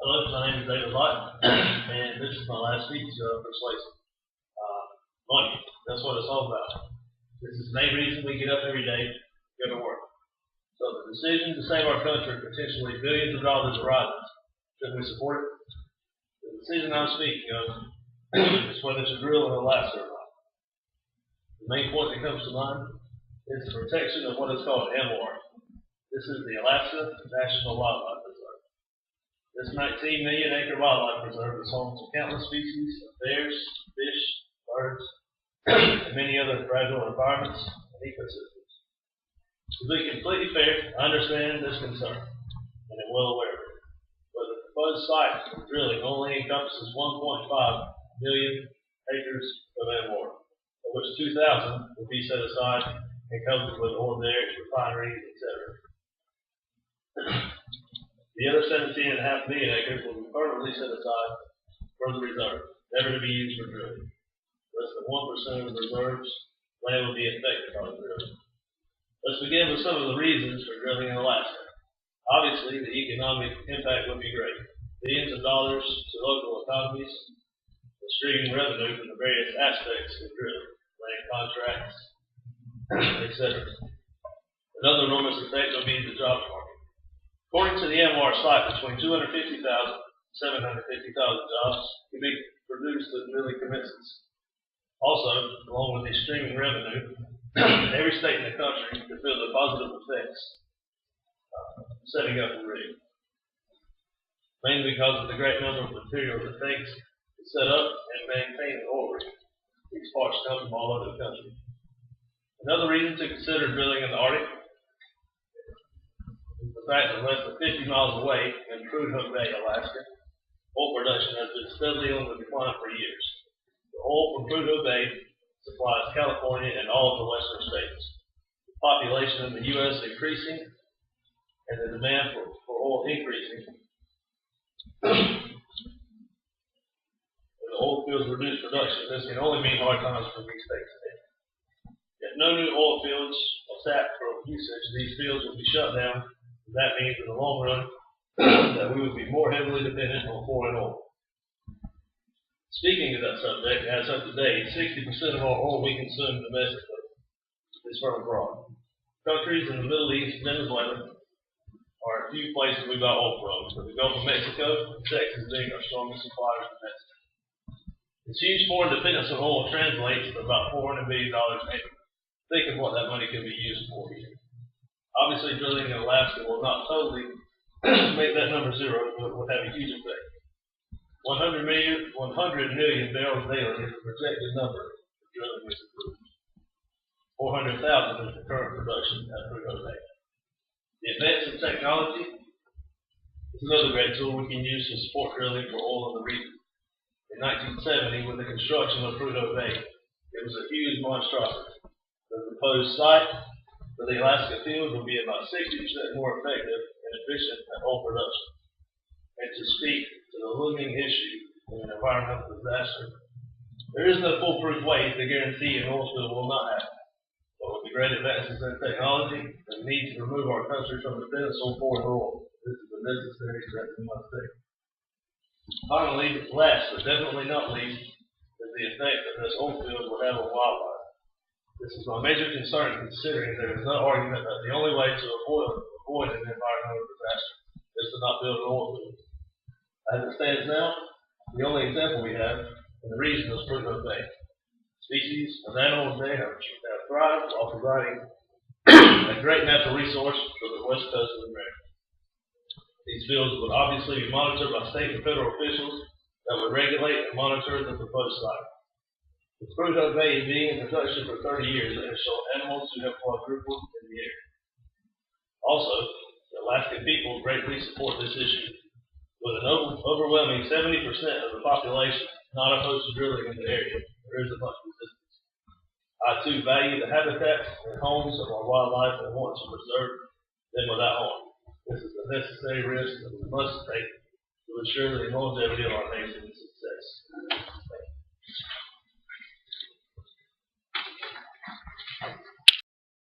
Hello, my name is David2.wmv, and this is my last speech persuasive. Money, that's what it's all about. This is the main reason we get up every day to go to work. So the decision to save our country potentially billions of dollars arises. Should we support it? The decision I'm speaking of is whether to drill in Alaska or not. The main point that comes to mind is the protection of what is called MWAR. This is the Alaska National Wildlife Reserve. This 19 million acre wildlife reserve is home to countless species of bears, fish, birds, and many other fragile environments and ecosystems. To be completely fair, I understand this concern, and am well aware of it. But the proposed site for drilling only encompasses 1.5 million acres of MWAR, of which 2,000 will be set aside and covered with oil derricks, refineries, etc. The other 17.5 million acres will be permanently set aside for the reserve, never to be used for drilling. Less than 1% of the reserve's land will be affected by the drilling. Let's begin with some of the reasons for drilling in Alaska. Obviously, the economic impact would be great. Billions of dollars to local economies, and streaming revenue from the various aspects of drilling, land contracts, etc. Another enormous effect will be the job market. According to the MWAR site, between 250,000 and 750,000 jobs can be produced with drilling commences. Also, along with the streaming revenue, every state in the country could feel the positive effects setting up a rig. Mainly because of the great number of materials it takes to set up and maintain an oil rig. These parts come from all over the country. Another reason to consider drilling in the Arctic is the fact that less than 50 miles away in Prudhoe Bay, Alaska, oil production has been steadily on the decline for years. The oil from Prudhoe Bay supplies California and all of the western states. The population in the U.S. is increasing, and the demand for oil increasing. When the oil fields reduce production, this can only mean hard times for these states. If no new oil fields are tapped for usage, these fields will be shut down. That means in the long run that we would be more heavily dependent on foreign oil. Speaking of that subject, as of today, 60% of our oil we consume domestically is from abroad. Countries in the Middle East, Venezuela, are a few places we buy oil from, but the Gulf of Mexico and Texas being our strongest suppliers of Mexico. This huge foreign dependence on oil translates to about $400 billion annually. Think of what that money can be used for here. Obviously, drilling in Alaska will not totally make that number zero, but it will have a huge effect. 100 million barrels daily is the projected number for drilling is approved. 400,000 is the current production at Prudhoe Bay. The advance of technology is another great tool we can use to support drilling for oil in the region. In 1970, with the construction of Prudhoe Bay, it was a huge monstrosity. The proposed site for the Alaska field will be about 60% more effective and efficient at oil production. And to speak to the looming issue of an environmental disaster, there is no foolproof way to guarantee an oil spill will not happen. But with the great advances in technology and the need to remove our country from dependence on foreign oil, this is a necessary step we must take. Finally, last but definitely not least, is the effect that this oil field will have on wildlife. This is my major concern, considering there is no argument that the only way to avoid an environmental disaster is to not build an oil field. As it stands now, the only example we have in the region is Prudhoe Bay. Species of animals there have thrived while providing a great natural resource for the west coast of America. These fields would obviously be monitored by state and federal officials that would regulate and monitor the proposed site. With Prudhoe Bay being in production for 30 years, it has shown animals who have quadrupled in the area. Also, the Alaskan people greatly support this issue. With an overwhelming 70% of the population not opposed to drilling in the area, there is a much resistance. I too value the habitats and homes of our wildlife and want to preserve them without harm. This is a necessary risk that we must take to ensure the longevity of our nation's success. Thank you.